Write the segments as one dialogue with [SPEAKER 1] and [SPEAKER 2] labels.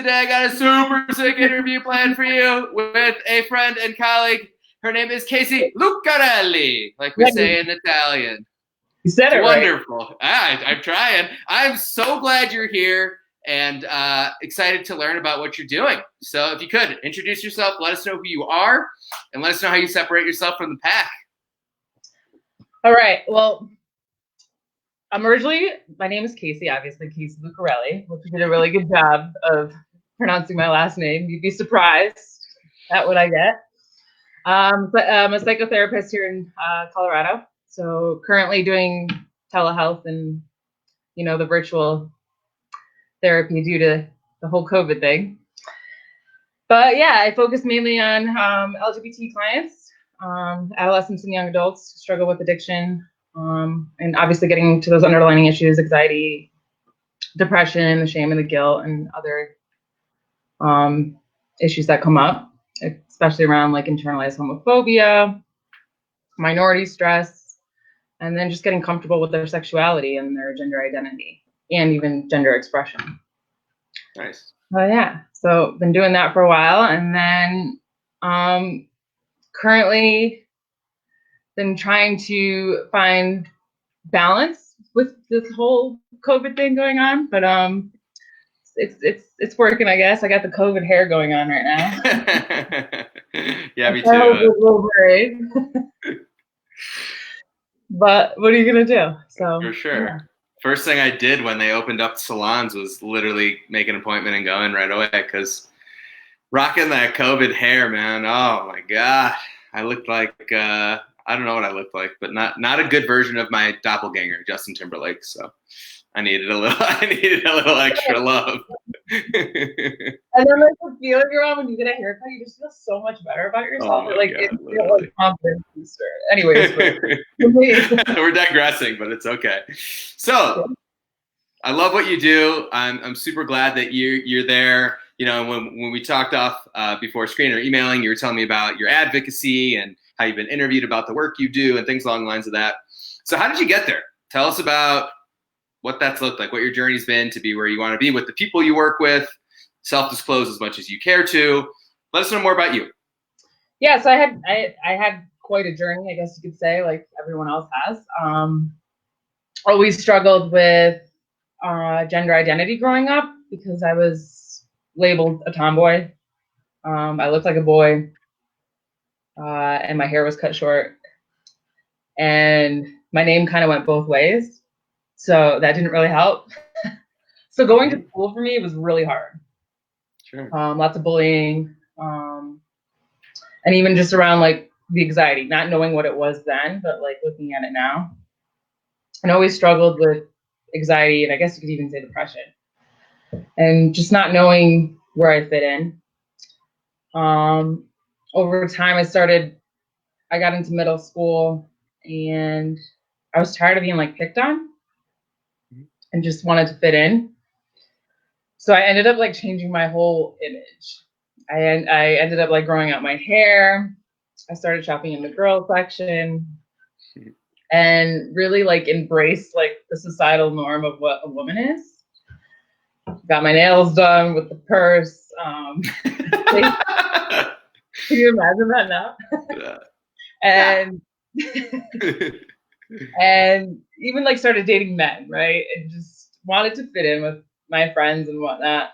[SPEAKER 1] Today I got a super sick interview planned for you with a friend and colleague. Her name is Casey Lucarelli, like we say in Italian.
[SPEAKER 2] You said it
[SPEAKER 1] wonderful. Right. I'm trying. I'm so glad you're here and excited to learn about what you're doing. So if you could, introduce yourself, let us know who you are, and let us know how you separate yourself from the pack.
[SPEAKER 2] All right. Well, my name is Casey, obviously, Casey Lucarelli, which you did a really good job of pronouncing my last name. You'd be surprised at what I get. But I'm a psychotherapist here in Colorado. So currently doing telehealth and, the virtual therapy due to the whole COVID thing. But yeah, I focus mainly on LGBT clients, adolescents and young adults who struggle with addiction, and obviously getting to those underlying issues, anxiety, depression, the shame and the guilt, and other issues that come up, especially around like internalized homophobia, minority stress, and then just getting comfortable with their sexuality and their gender identity and even gender expression.
[SPEAKER 1] Nice.
[SPEAKER 2] Yeah, so been doing that for a while, and then currently been trying to find balance with this whole COVID thing going on, but it's working, I guess. I got the COVID hair going on right
[SPEAKER 1] now. Yeah, me too.
[SPEAKER 2] But what are you gonna do? So
[SPEAKER 1] for sure. Yeah. First thing I did when they opened up salons was literally make an appointment and go in right away, because rocking that COVID hair, man. Oh my God. I looked like, I don't know what I looked like, but not a good version of my doppelganger, Justin Timberlake. So I needed a little extra love.
[SPEAKER 2] And then like the feeling you're on when you get a haircut, you just feel so much better about yourself.
[SPEAKER 1] Oh
[SPEAKER 2] like
[SPEAKER 1] God,
[SPEAKER 2] it's like confidence booster. Anyways,
[SPEAKER 1] we're digressing, but it's okay. So I love what you do. I'm super glad that you're there. When we talked off before screen or emailing, you were telling me about your advocacy and how you've been interviewed about the work you do and things along the lines of that. So how did you get there? Tell us about what that's looked like, what your journey's been to be where you want to be with the people you work with. Self-disclose as much as you care to. Let us know more about you.
[SPEAKER 2] Yeah, so I had quite a journey, I guess you could say, like everyone else has. Always struggled with gender identity growing up because I was labeled a tomboy. I looked like a boy, and my hair was cut short, and my name kind of went both ways, so that didn't really help. So going to school for me was really hard.
[SPEAKER 1] Sure.
[SPEAKER 2] Lots of bullying, and even just around like the anxiety, not knowing what it was then, but like looking at it now. And always struggled with anxiety, and I guess you could even say depression, and just not knowing where I fit in. Over time, I got into middle school, and I was tired of being like picked on and just wanted to fit in. So I ended up like changing my whole image. I ended up like growing out my hair. I started shopping in the girl section and really like embraced like the societal norm of what a woman is. Got my nails done with the purse. Can you imagine that now? And and even like started dating men, right? And just wanted to fit in with my friends and whatnot.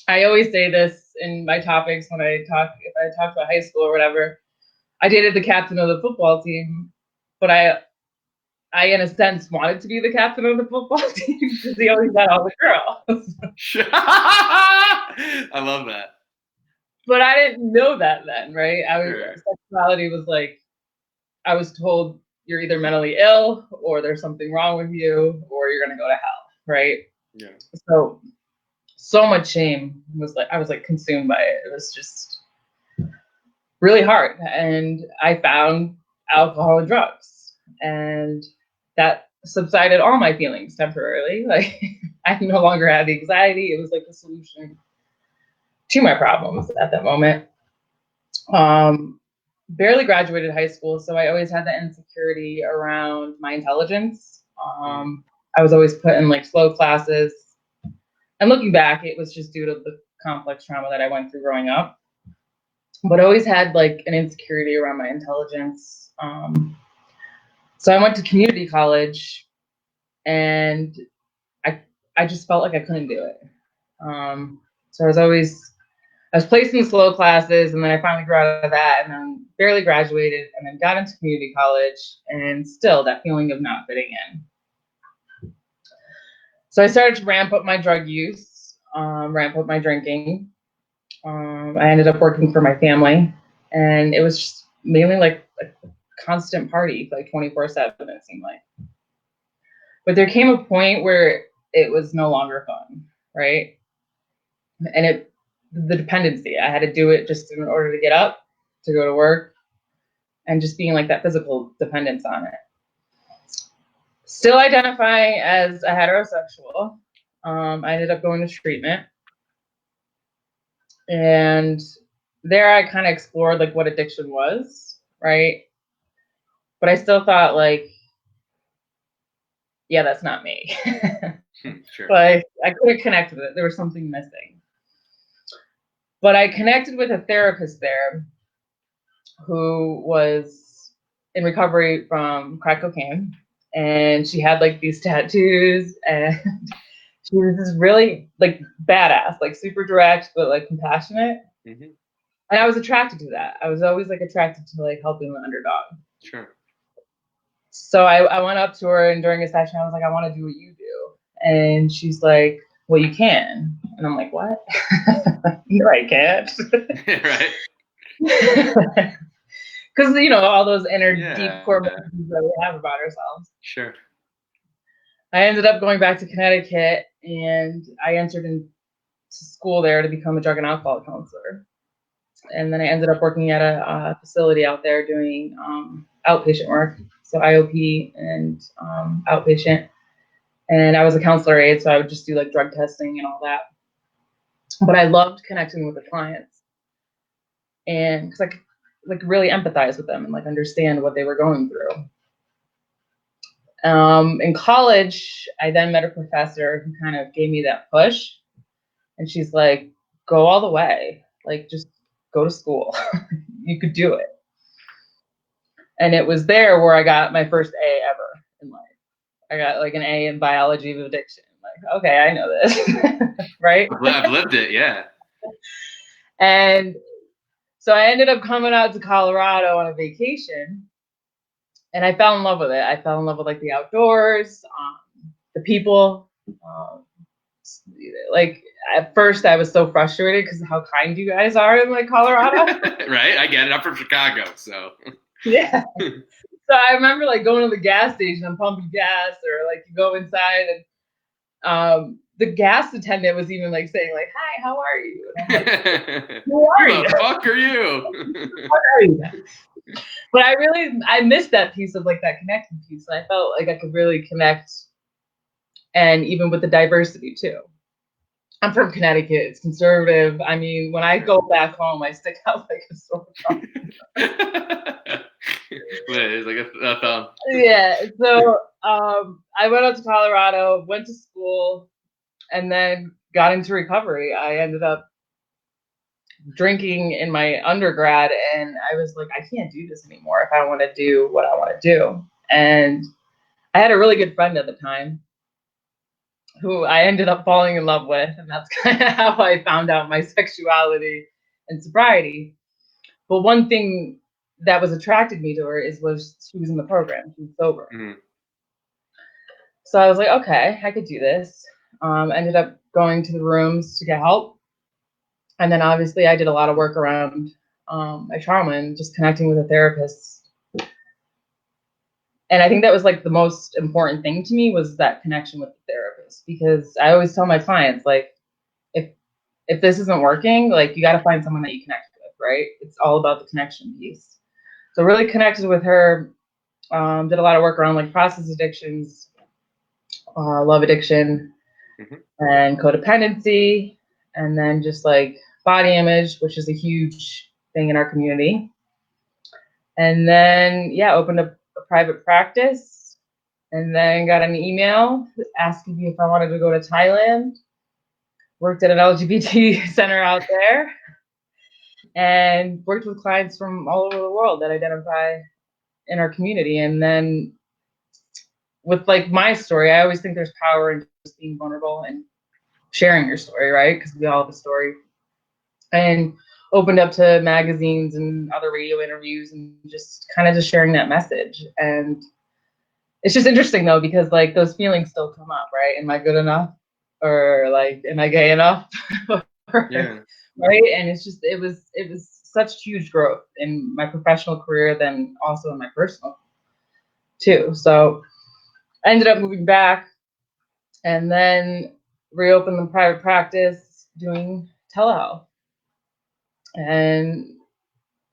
[SPEAKER 2] I always say this in my topics if I talk about high school or whatever. I dated the captain of the football team, but I in a sense wanted to be the captain of the football team because he always got all the girls.
[SPEAKER 1] I love that.
[SPEAKER 2] But I didn't know that then, right? Sexuality was like, I was told you're either mentally ill or there's something wrong with you or you're gonna go to hell, right?
[SPEAKER 1] Yeah.
[SPEAKER 2] So much shame I was like consumed by it. It was just really hard. And I found alcohol and drugs, and that subsided all my feelings temporarily. Like I no longer had the anxiety. It was like the solution to my problems at that moment. Barely graduated high school, so I always had that insecurity around my intelligence. I was always put in like slow classes. And looking back, it was just due to the complex trauma that I went through growing up. But I always had like an insecurity around my intelligence. So I went to community college, and I just felt like I couldn't do it. So I was placed in slow classes, and then I finally grew out of that, and then barely graduated, and then got into community college, and still that feeling of not fitting in. So I started to ramp up my drug use, ramp up my drinking. I ended up working for my family, and it was just mainly like a constant party, like 24/7, it seemed like. But there came a point where it was no longer fun, right? And the dependency, I had to do it just in order to get up, to go to work, and just being like that physical dependence on it. Still identifying as a heterosexual, I ended up going to treatment, and there I kind of explored like what addiction was, right? But I still thought like, yeah, that's not me.
[SPEAKER 1] Sure.
[SPEAKER 2] But I couldn't connect with it. There was something missing. But I connected with a therapist there who was in recovery from crack cocaine, and she had like these tattoos, and she was just really like badass, like super direct but like compassionate.
[SPEAKER 1] Mm-hmm.
[SPEAKER 2] And I was attracted to that. I was always like attracted to like helping the underdog.
[SPEAKER 1] Sure.
[SPEAKER 2] So I went up to her, and during a session I was like, I want to do what you do. And she's like, well, you can. And I'm like, what? No, I can't.
[SPEAKER 1] Right.
[SPEAKER 2] Because you know all those inner deep core
[SPEAKER 1] Yeah.
[SPEAKER 2] memories that we have about ourselves.
[SPEAKER 1] Sure.
[SPEAKER 2] I ended up going back to Connecticut, and I entered into school there to become a drug and alcohol counselor. And then I ended up working at a facility out there doing outpatient work, so IOP and outpatient. And I was a counselor aide, so I would just do like drug testing and all that. But I loved connecting with the clients, and because I could like really empathize with them and like understand what they were going through. In college, I then met a professor who kind of gave me that push, and she's like, "Go all the way, like just go to school. You could do it." And it was there where I got my first A ever in life. I got like an A in biology of addiction. Like, okay, I know this, right?
[SPEAKER 1] I've lived it. Yeah.
[SPEAKER 2] And so I ended up coming out to Colorado on a vacation, and I fell in love with it. I fell in love with like the outdoors, the people. Like at first, I was so frustrated because of how kind you guys are in like Colorado.
[SPEAKER 1] Right. I get it. I'm from Chicago, so.
[SPEAKER 2] Yeah. So I remember like going to the gas station and pumping gas, or like you go inside, and the gas attendant was even like saying like, "Hi, how are you?" And I'm like, "Who are you?
[SPEAKER 1] Who the fuck are you?
[SPEAKER 2] What are you?" But I missed that piece of like that connecting piece. And I felt like I could really connect, and even with the diversity too. I'm from Connecticut. It's conservative. I mean, when I go back home, I stick out like a sore thumb.
[SPEAKER 1] It's like a thumb.
[SPEAKER 2] Yeah. So I went up to Colorado, went to school, and then got into recovery. I ended up drinking in my undergrad, and I was like, I can't do this anymore if I want to do what I want to do. And I had a really good friend at the time who I ended up falling in love with, and that's kind of how I found out my sexuality and sobriety. But one thing that was attracted me to her was she was in the program, she was sober.
[SPEAKER 1] Mm-hmm.
[SPEAKER 2] So I was like, okay, I could do this. Ended up going to the rooms to get help. And then obviously I did a lot of work around my trauma and just connecting with a therapist. And I think that was like the most important thing to me, was that connection with the therapist, because I always tell my clients, like, if this isn't working, like you got to find someone that you connect with, right? It's all about the connection piece. So really connected with her, did a lot of work around like process addictions, love addiction, and codependency, and then just like body image, which is a huge thing in our community. And then, yeah, opened up a private practice, and then got an email asking me if I wanted to go to Thailand. worked at an LGBT center out there, and worked with clients from all over the world that identify in our community. And then with like my story, I always think there's power in just being vulnerable and sharing your story, right? Because we all have a story. And opened up to magazines and other radio interviews and just kind of just sharing that message. And it's just interesting though, because like those feelings still come up, right? Am I good enough? Or like, am I gay enough?
[SPEAKER 1] Yeah.
[SPEAKER 2] Right. And it was such huge growth in my professional career, then also in my personal too. So I ended up moving back and then reopened the private practice doing telehealth and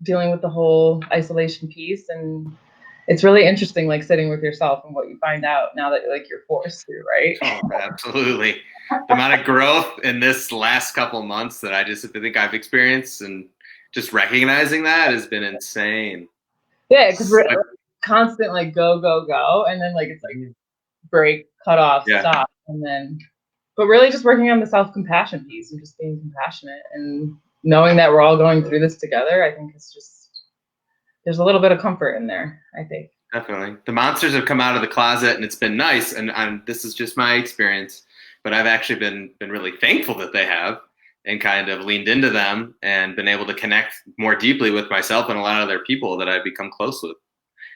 [SPEAKER 2] dealing with the whole isolation piece. And it's really interesting, like sitting with yourself and what you find out now that like you're forced to, right?
[SPEAKER 1] Oh, absolutely. The amount of growth in this last couple of months that I think I've experienced, and just recognizing that has been insane.
[SPEAKER 2] Yeah, because we're constant like go, go, go. And then like it's like break, cut off,
[SPEAKER 1] Yeah.
[SPEAKER 2] stop. And then, but really just working on the self-compassion piece and just being compassionate and knowing that we're all going through this together. I think it's just, there's a little bit of comfort in there, I think.
[SPEAKER 1] Definitely. The monsters have come out of the closet, and it's been nice. And this is just my experience, but I've actually been really thankful that they have, and kind of leaned into them and been able to connect more deeply with myself and a lot of other people that I've become close with,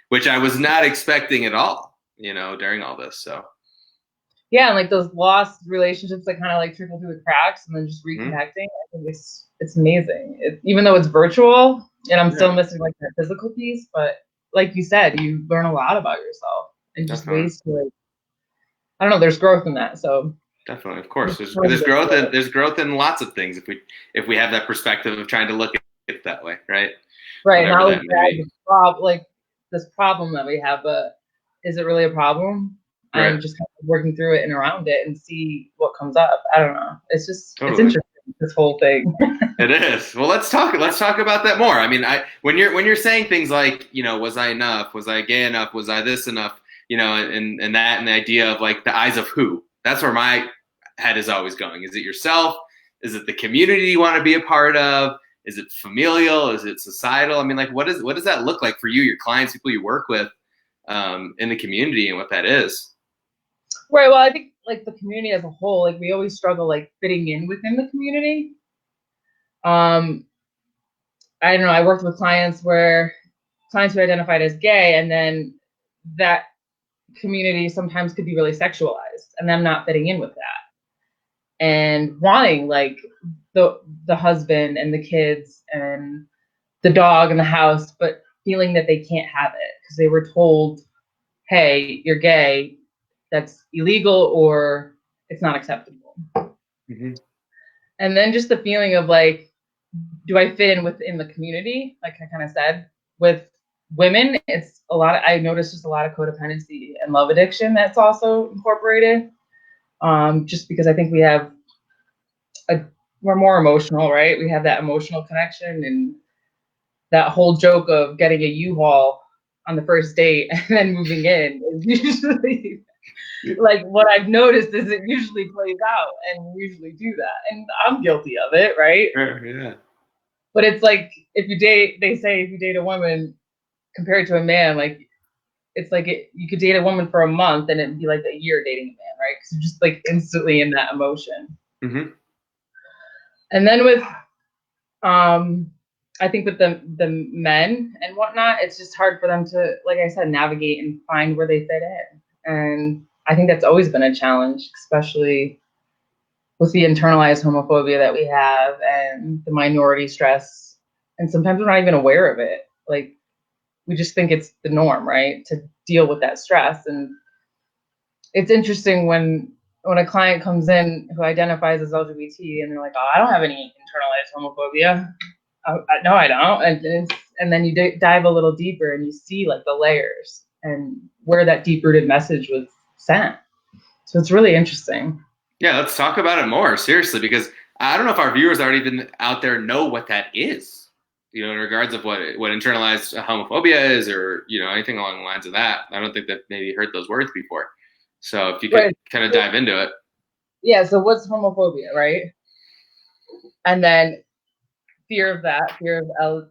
[SPEAKER 1] which I was not expecting at all, during all this. So
[SPEAKER 2] yeah, and like those lost relationships that kind of like trickle through the cracks and then just reconnecting. I think it's amazing. Even though it's virtual and I'm still missing like that physical piece, but like you said, you learn a lot about yourself and just ways to like, I don't know, there's growth in that. So
[SPEAKER 1] definitely, of course, there's growth and there's growth in lots of things if we have that perspective of trying to look at it that way, right?
[SPEAKER 2] Right. Now like this problem that we have, but is it really a problem?
[SPEAKER 1] Right.
[SPEAKER 2] And just kind of working through it and around it and see what comes up. I don't know. It's just
[SPEAKER 1] Totally.
[SPEAKER 2] It's interesting, this whole thing.
[SPEAKER 1] It is. Well, let's talk about that more. I mean, when you're saying things like, was I enough? Was I gay enough? Was I this enough? And that, and the idea of like the eyes of who? That's where my head is always going. Is it yourself? Is it the community you want to be a part of? Is it familial? Is it societal? I mean, like, what does that look like for you, your clients, people you work with, in the community, and what that is?
[SPEAKER 2] Right. Well, I think like the community as a whole, like we always struggle like fitting in within the community. I don't know. I worked with clients who identified as gay, and then that community sometimes could be really sexualized, and them not fitting in with that, and wanting like the husband and the kids and the dog and the house, but feeling that they can't have it because they were told, "Hey, you're gay. That's illegal, or it's not acceptable."
[SPEAKER 1] Mm-hmm.
[SPEAKER 2] And then just the feeling of like, do I fit in within the community? Like I kind of said, with women, it's a lot. I noticed just a lot of codependency and love addiction that's also incorporated. Just because I think we're more emotional, right? We have that emotional connection, and that whole joke of getting a U-Haul on the first date and then moving in is usually like what I've noticed is it usually plays out, and we usually do that, and I'm guilty of it, right?
[SPEAKER 1] Sure, yeah.
[SPEAKER 2] But it's like they say if you date a woman compared to a man, like it's like you could date a woman for a month and it'd be like a year dating a man, right? Because you're just like instantly in that emotion.
[SPEAKER 1] Mm-hmm.
[SPEAKER 2] And then with I think with the men and whatnot, it's just hard for them to, like I said, navigate and find where they fit in. And I think that's always been a challenge, especially with the internalized homophobia that we have and the minority stress. And sometimes we're not even aware of it. Like we just think it's the norm, right? To deal with that stress. And it's interesting when a client comes in who identifies as LGBT and they're like, "Oh, I don't have any internalized homophobia." No, I don't. And then you dive a little deeper and you see like the layers and where that deep-rooted message was sent. So it's really interesting.
[SPEAKER 1] Yeah, let's talk about it more, seriously, because I don't know if our viewers are even out there know what that is, in regards of what internalized homophobia is, or, anything along the lines of that. I don't think they've maybe heard those words before. So if you could kind of dive into it.
[SPEAKER 2] Yeah, so what's homophobia, right? And then fear of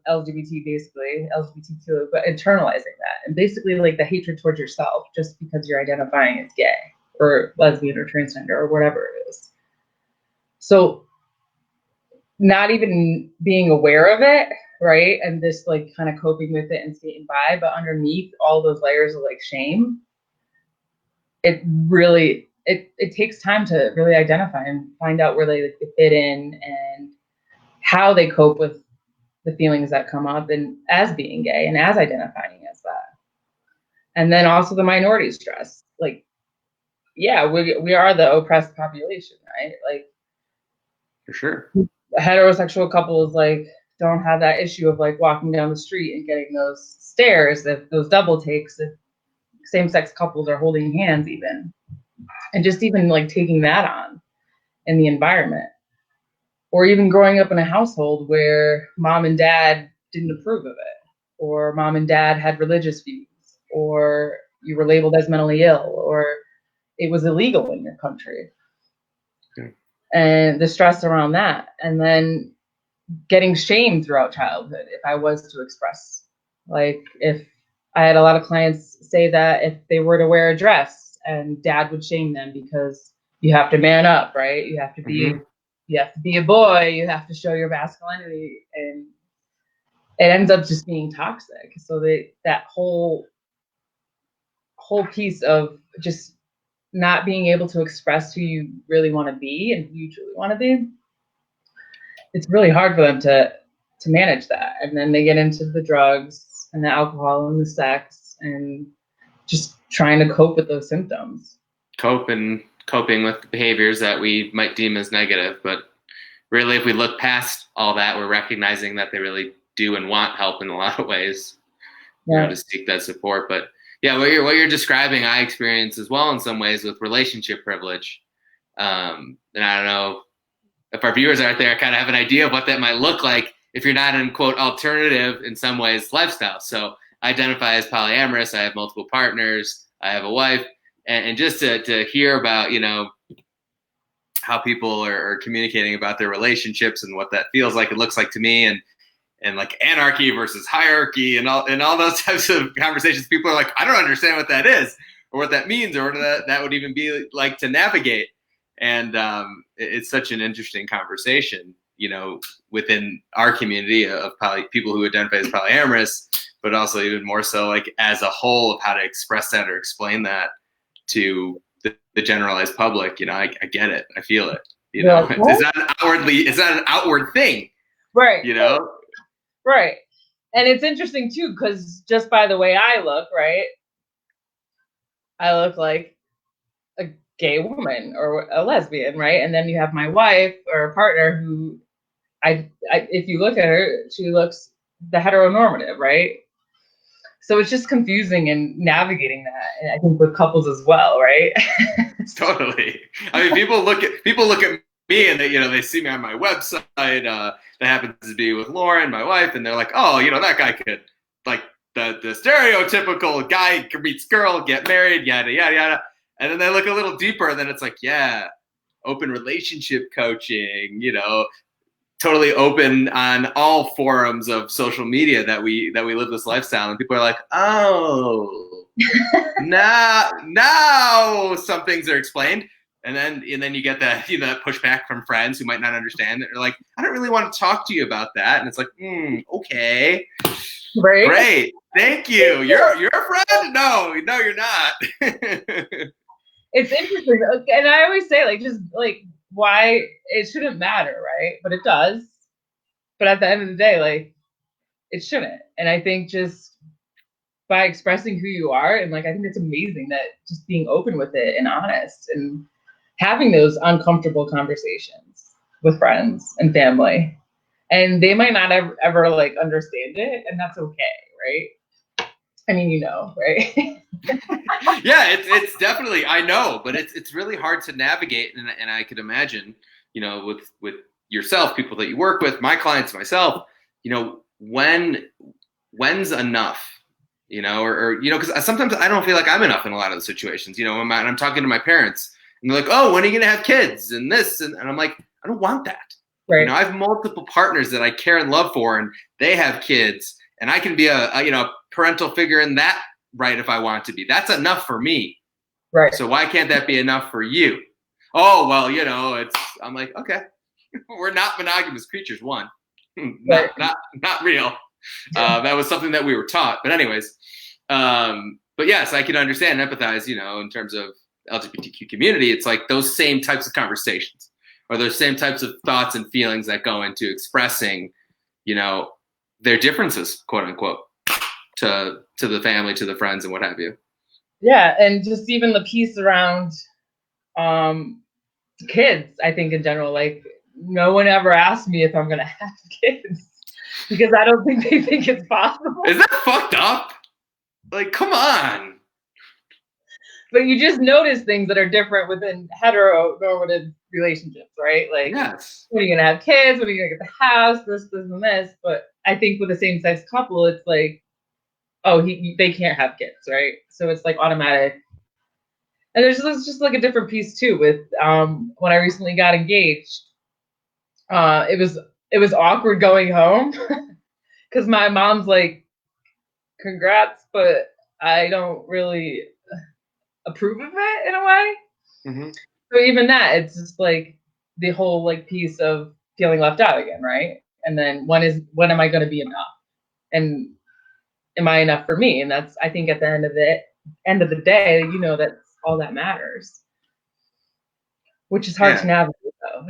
[SPEAKER 2] LGBT, basically LGBTQ, but internalizing that, and basically like the hatred towards yourself just because you're identifying as gay or lesbian or transgender or whatever it is. So not even being aware of it, right? And this like kind of coping with it and skating by, but underneath all those layers of like shame, it really, it takes time to really identify and find out where they like, fit in and how they cope with the feelings that come up and as being gay and as identifying as that. And then also the minority stress. Like, yeah, we are the oppressed population, right? Like,
[SPEAKER 1] for sure.
[SPEAKER 2] Heterosexual couples like don't have that issue of like walking down the street and getting those stares, if those double takes, if same-sex couples are holding hands even. And just even like taking that on in the environment. Or even growing up in a household where mom and dad didn't approve of it, or mom and dad had religious views, or you were labeled as mentally ill, or it was illegal in your country. Okay. And the stress around that. And then getting shamed throughout childhood if I was to express. Like if I had a lot of clients say that if they were to wear a dress and dad would shame them because you have to man up, right? You have to be you have to be a boy, you have to show your masculinity, and it ends up just being toxic. So that whole piece of just not being able to express who you really want to be and who you truly want to be, it's really hard for them to manage that. And then they get into the drugs and the alcohol and the sex and just trying to cope with those symptoms.
[SPEAKER 1] Coping with the behaviors that we might deem as negative, but really if we look past all that, we're recognizing that they really do and want help in a lot of ways, you know, to seek that support. But yeah, what you're describing, I experience as well in some ways with relationship privilege. And I don't know if our viewers out there kind of have an idea of what that might look like if you're not in quote alternative in some ways lifestyle. So I identify as polyamorous. I have multiple partners. I have a wife. And just to hear about, you know, how people are communicating about their relationships and what that feels like, it looks like to me, and like anarchy versus hierarchy and all those types of conversations, people are like, I don't understand what that is or what that means or what that would even be like to navigate. And it's such an interesting conversation, you know, within our community of people who identify as polyamorous, but also even more so like as a whole of how to express that or explain that to the generalized public. You know, I get it. I feel it. You know, it's not an outward thing.
[SPEAKER 2] Right.
[SPEAKER 1] You know?
[SPEAKER 2] Right. And it's interesting too, because just by the way I look, right? I look like a gay woman or a lesbian, right? And then you have my wife or a partner who if you look at her, she looks the heteronormative, right? So it's just confusing and navigating that, and I think with couples as well, right?
[SPEAKER 1] Totally. I mean, people look at me and they see me on my website. That happens to be with Lauren, my wife, and they're like, oh, you know, that guy could, like the stereotypical guy meets girl, get married, yada yada yada. And then they look a little deeper, and then it's like, yeah, open relationship coaching, you know, totally open on all forums of social media that we live this lifestyle, and people are like, oh, now some things are explained, and then you get that, you know, that pushback from friends who might not understand that. They're like, I don't really want to talk to you about that, and it's like, okay,
[SPEAKER 2] right.
[SPEAKER 1] Great, thank you. You're a friend? No, you're not.
[SPEAKER 2] It's interesting, and I always say like just like why it shouldn't matter, right? But it does. But at the end of the day, like it shouldn't. And I think just by expressing who you are, and like I think it's amazing that just being open with it and honest and having those uncomfortable conversations with friends and family. And they might not ever like understand it, and that's okay, right? I mean, you know, right?
[SPEAKER 1] Yeah, it's definitely, I know, but it's really hard to navigate, and I could imagine, you know, with yourself, people that you work with, my clients, myself, you know, when's enough, you know, or you know, because sometimes I don't feel like I'm enough in a lot of the situations, you know, when I'm talking to my parents, and they're like, oh, when are you gonna have kids and this, and I'm like, I don't want that.
[SPEAKER 2] Right.
[SPEAKER 1] I have multiple partners that I care and love for, and they have kids, and I can be a parental figure in that right if I want to be. That's enough for me.
[SPEAKER 2] Right.
[SPEAKER 1] So why can't that be enough for you? Oh, well, I'm like, okay, we're not monogamous creatures. One, not real. That was something that we were taught. But anyways, but yes, I can understand and empathize, in terms of LGBTQ community. It's like those same types of conversations or those same types of thoughts and feelings that go into expressing, their differences, quote unquote, to the family, to the friends and what have you.
[SPEAKER 2] Yeah. And just even the piece around kids, I think in general, like no one ever asked me if I'm going to have kids because I don't think they think it's possible.
[SPEAKER 1] Is that fucked up? Like, come on.
[SPEAKER 2] But you just notice things that are different within heteronormative relationships, right? Like,
[SPEAKER 1] yes.
[SPEAKER 2] When are you going to have kids? When are you going to get the house? This, and this. But I think with a same-sex couple, it's like, oh, they can't have kids, right? So it's like automatic. And there's just like a different piece too with when I recently got engaged. It was awkward going home because my mom's like, congrats, but I don't really approve of it in a way.
[SPEAKER 1] Mm-hmm.
[SPEAKER 2] So even that, it's just like the whole like piece of feeling left out again, right? And then when am I going to be enough? And am I enough for me? And that's, I think, at the end of the day, that's all that matters, which is hard to navigate, though.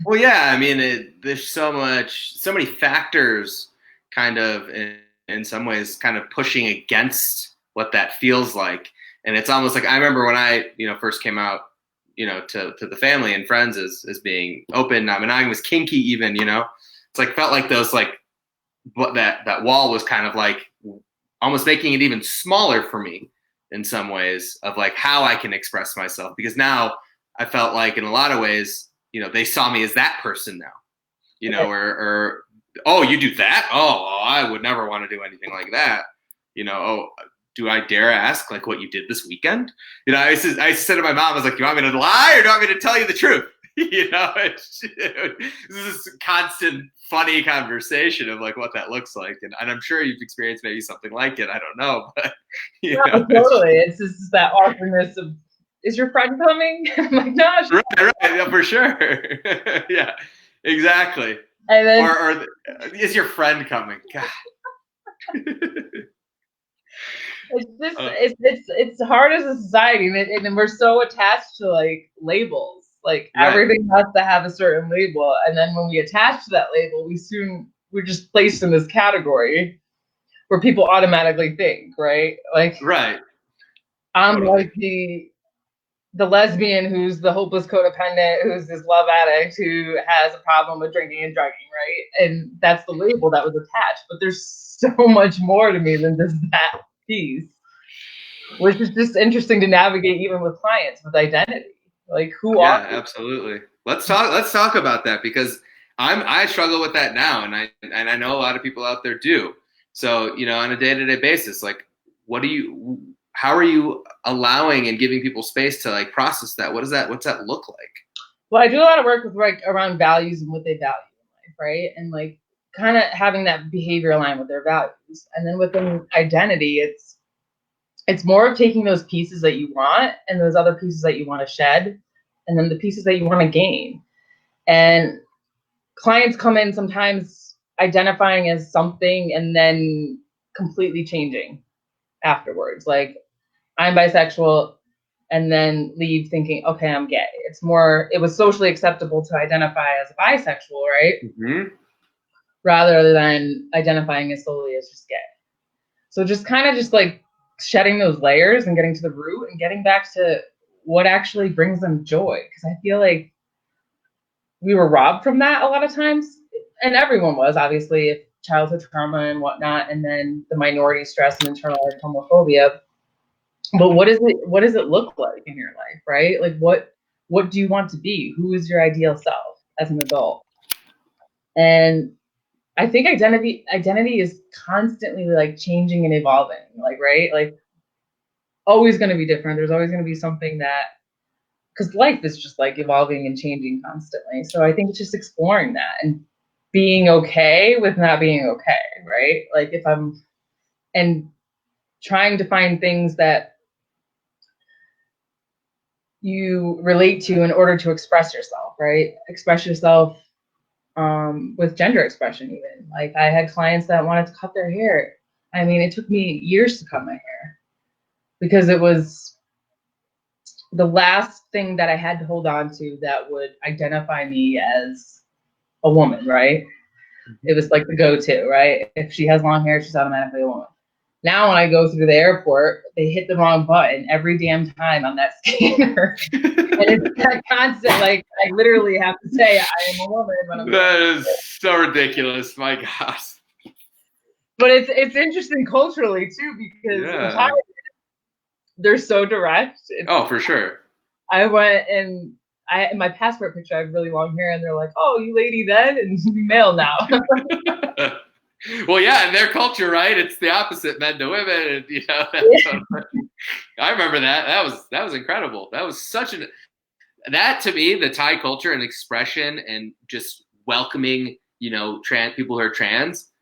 [SPEAKER 1] Well, yeah, I mean, there's so many factors, kind of in some ways, kind of pushing against what that feels like. And it's almost like I remember when I, first came out, to the family and friends as being open, non-monogamous, kinky, even, it's like felt like those like what that wall was kind of like almost making it even smaller for me in some ways of like how I can express myself, because now I felt like in a lot of ways, they saw me as that person now, or oh, you do that? Oh, I would never want to do anything like that. Oh, do I dare ask like what you did this weekend? I said to my mom, I was like, do you want me to lie or do you want me to tell you the truth? This is a constant funny conversation of like what that looks like. And I'm sure you've experienced maybe something like it. I don't know, but
[SPEAKER 2] totally. It's just that awkwardness of, is your friend coming? I'm like, no.
[SPEAKER 1] Right, yeah, for sure. Yeah, exactly.
[SPEAKER 2] And then,
[SPEAKER 1] or is your friend coming? God.
[SPEAKER 2] It's hard as a society, and we're so attached to like labels. Like everything has to have a certain label, and then when we attach to that label, we're just placed in this category where people automatically think, right? Like,
[SPEAKER 1] right.
[SPEAKER 2] I'm totally. Like the lesbian who's the hopeless codependent, who's this love addict who has a problem with drinking and drugging, right? And that's the label that was attached. But there's so much more to me than just that piece, which is just interesting to navigate even with clients with identity. Like, who are you?
[SPEAKER 1] Absolutely. Let's talk about that, because I struggle with that now, and I know a lot of people out there do. So, on a day-to-day basis, like, how are you allowing and giving people space to like process that? What's that look like?
[SPEAKER 2] Well, I do a lot of work with like around values and what they value in life, right? And like kind of having that behavior align with their values. And then within identity, it's more of taking those pieces that you want and those other pieces that you want to shed, and then the pieces that you want to gain. And clients come in sometimes identifying as something and then completely changing afterwards. Like, I'm bisexual, and then leave thinking, okay, I'm gay. It was socially acceptable to identify as bisexual, right?
[SPEAKER 1] Mm-hmm.
[SPEAKER 2] Rather than identifying as solely as just gay. So just kind of just like shedding those layers and getting to the root and getting back to what actually brings them joy. Because I feel like we were robbed from that a lot of times. And everyone was, obviously, childhood trauma and whatnot, and then the minority stress and internalized homophobia. But what does it look like in your life, right? Like what do you want to be? Who is your ideal self as an adult? And I think identity is constantly like changing and evolving, like, right? Like always going to be different. There's always going to be something that because life is just like evolving and changing constantly. So I think it's just exploring that and being okay with not being okay, right? Like if I'm and trying to find things that you relate to in order to express yourself, right? Express yourself with gender expression, even. Like I had clients that wanted to cut their hair. I mean, it took me years to cut my hair because it was the last thing that I had to hold on to that would identify me as a woman, right? It was like the go-to, right? If she has long hair, she's automatically a woman. Now when I go through the airport, they hit the wrong button every damn time on that scanner. And it's that constant, like I literally have to say I am a woman when I'm
[SPEAKER 1] That is so ridiculous. My gosh.
[SPEAKER 2] But it's interesting culturally too, because in Thailand, they're so direct.
[SPEAKER 1] Oh, for sure.
[SPEAKER 2] I went and in my passport picture, I have really long hair, and they're like, "Oh, you lady then, and you male now."
[SPEAKER 1] Well, yeah, in their culture, right? It's the opposite, men to women, and I remember that. That was incredible. That was that to me, the Thai culture and expression and just welcoming, trans people who are trans,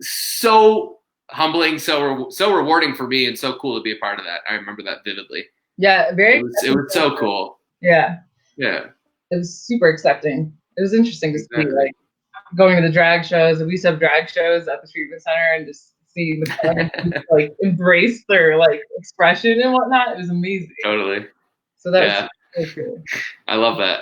[SPEAKER 1] so humbling, so rewarding for me, and so cool to be a part of that. I remember that vividly.
[SPEAKER 2] Yeah,
[SPEAKER 1] It was so cool.
[SPEAKER 2] Yeah.
[SPEAKER 1] Yeah.
[SPEAKER 2] It was super accepting. It was interesting to see, like, going to the drag shows. We used to have drag shows at the treatment center and just see the clients like embrace their like expression and whatnot. It was amazing.
[SPEAKER 1] Totally.
[SPEAKER 2] So that was so cool.
[SPEAKER 1] I love that.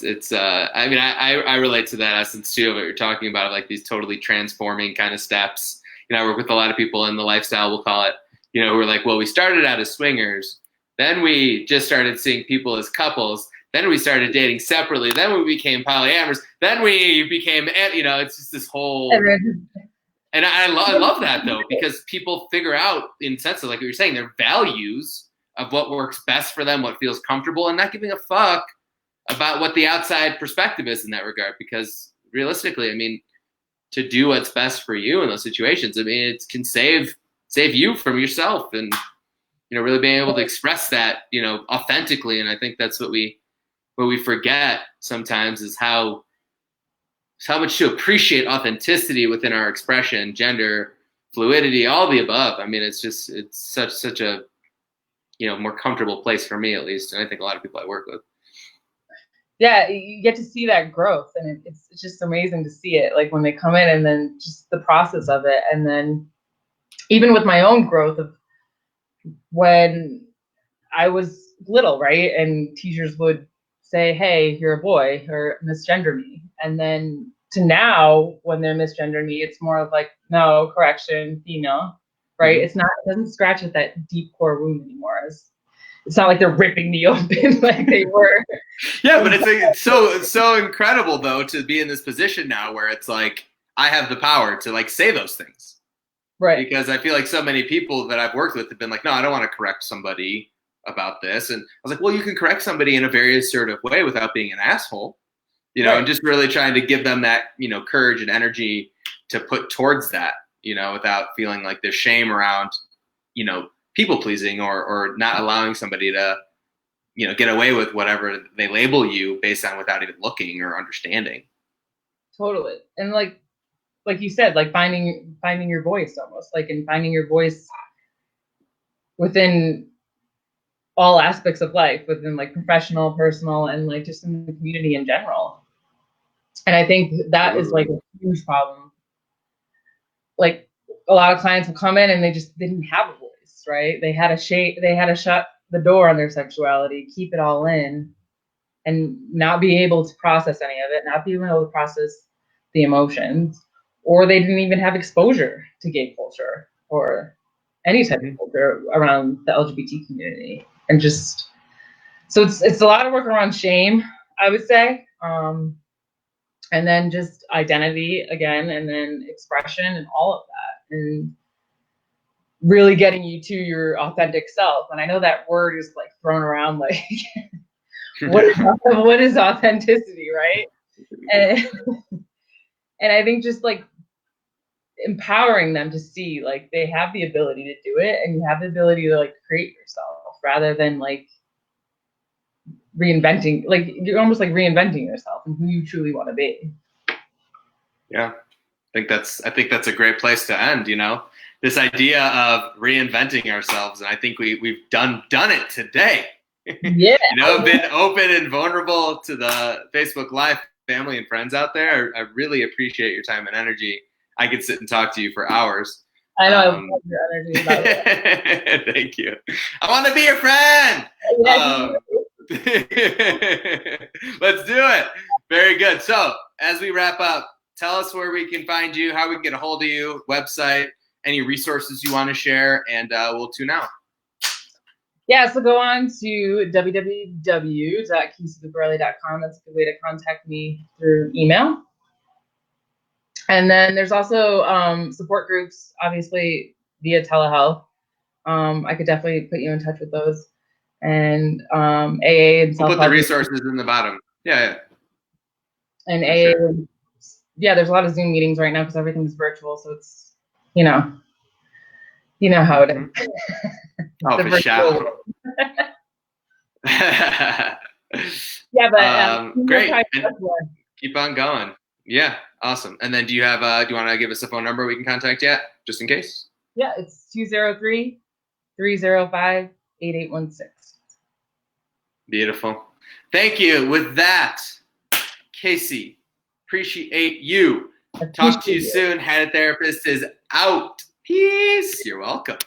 [SPEAKER 1] It's I mean, I relate to that essence too of what you're talking about, like these totally transforming kind of steps. I work with a lot of people in the lifestyle, we'll call it, we're like, well, we started out as swingers, then we just started seeing people as couples, then we started dating separately, then we became polyamorous, then we became, it's just this whole, and I love that though, because people figure out in sense of like what you're saying, their values of what works best for them, what feels comfortable, and not giving a fuck about what the outside perspective is in that regard. Because realistically, I mean, to do what's best for you in those situations, I mean, it can save you from yourself, and really being able to express that, authentically. And I think that's what we forget sometimes is how much to appreciate authenticity within our expression, gender fluidity, all the above. I mean, it's such a more comfortable place for me, at least, and I think a lot of people I work with.
[SPEAKER 2] Yeah, you get to see that growth, and it's just amazing to see it, like when they come in, and then just the process of it, and then even with my own growth of when I was little, right, and teachers would say, "Hey, you're a boy," or misgender me, and then to now when they're misgender me, it's more of like, no, correction, female, right? Mm-hmm. It doesn't scratch at that deep core wound anymore. It's not like they're ripping me open like they were.
[SPEAKER 1] Yeah, but it's so incredible though to be in this position now where it's like I have the power to like say those things. Right. Because I feel like so many people that I've worked with have been like, no, I don't want to correct somebody about this. And I was like, well, you can correct somebody in a very assertive way without being an asshole, right. And just really trying to give them that, courage and energy to put towards that, without feeling like there's shame around, people pleasing or not allowing somebody to, get away with whatever they label you based on without even looking or understanding.
[SPEAKER 2] Totally. And like you said, like finding your voice almost, like, and finding your voice within all aspects of life, within like professional, personal, and like just in the community in general. And I think that is like a huge problem. Like a lot of clients will come in and they didn't have a voice, right? They had to shut the door on their sexuality, keep it all in, and not be able to process any of it, not be able to process the emotions, or they didn't even have exposure to gay culture or any type of culture around the LGBT community. And just, so it's a lot of work around shame, I would say. And then just identity again, and then expression and all of that. And really getting you to your authentic self. And I know that word is like thrown around like, what is authenticity, right? And I think just like empowering them to see like they have the ability to do it, and you have the ability to like create yourself rather than like reinventing, like you're almost like reinventing yourself and who you truly want to be.
[SPEAKER 1] Yeah, I think that's a great place to end. You know, this idea of reinventing ourselves, and I think we've done it today.
[SPEAKER 2] Yeah,
[SPEAKER 1] you know, been open and vulnerable to the Facebook Live family and friends out there. I really appreciate your time and energy. I could sit and talk to you for hours.
[SPEAKER 2] I know. I love your energy about it.
[SPEAKER 1] Thank you. I want to be your friend. Let's do it. Very good. So as we wrap up, tell us where we can find you, how we can get a hold of you, website, any resources you want to share, and we'll tune out.
[SPEAKER 2] Yeah, so go on to www.caseylucarelli.com. That's a good way to contact me through email. And then there's also support groups, obviously via telehealth. I could definitely put you in touch with those. And AA and
[SPEAKER 1] we'll put the resources in the bottom. Yeah.
[SPEAKER 2] And AA, sure. Yeah, there's a lot of Zoom meetings right now because everything's virtual. So it's, you know how it is.
[SPEAKER 1] Oh, for sure.
[SPEAKER 2] Yeah, but
[SPEAKER 1] great. Keep on going. Yeah, awesome. And then do you want to give us a phone number we can contact you at, just in case?
[SPEAKER 2] Yeah, it's 203-305-8816.
[SPEAKER 1] Beautiful. Thank you. With that, Casey, appreciate you. Talk to you soon. Head Therapist is out. Peace. You're welcome.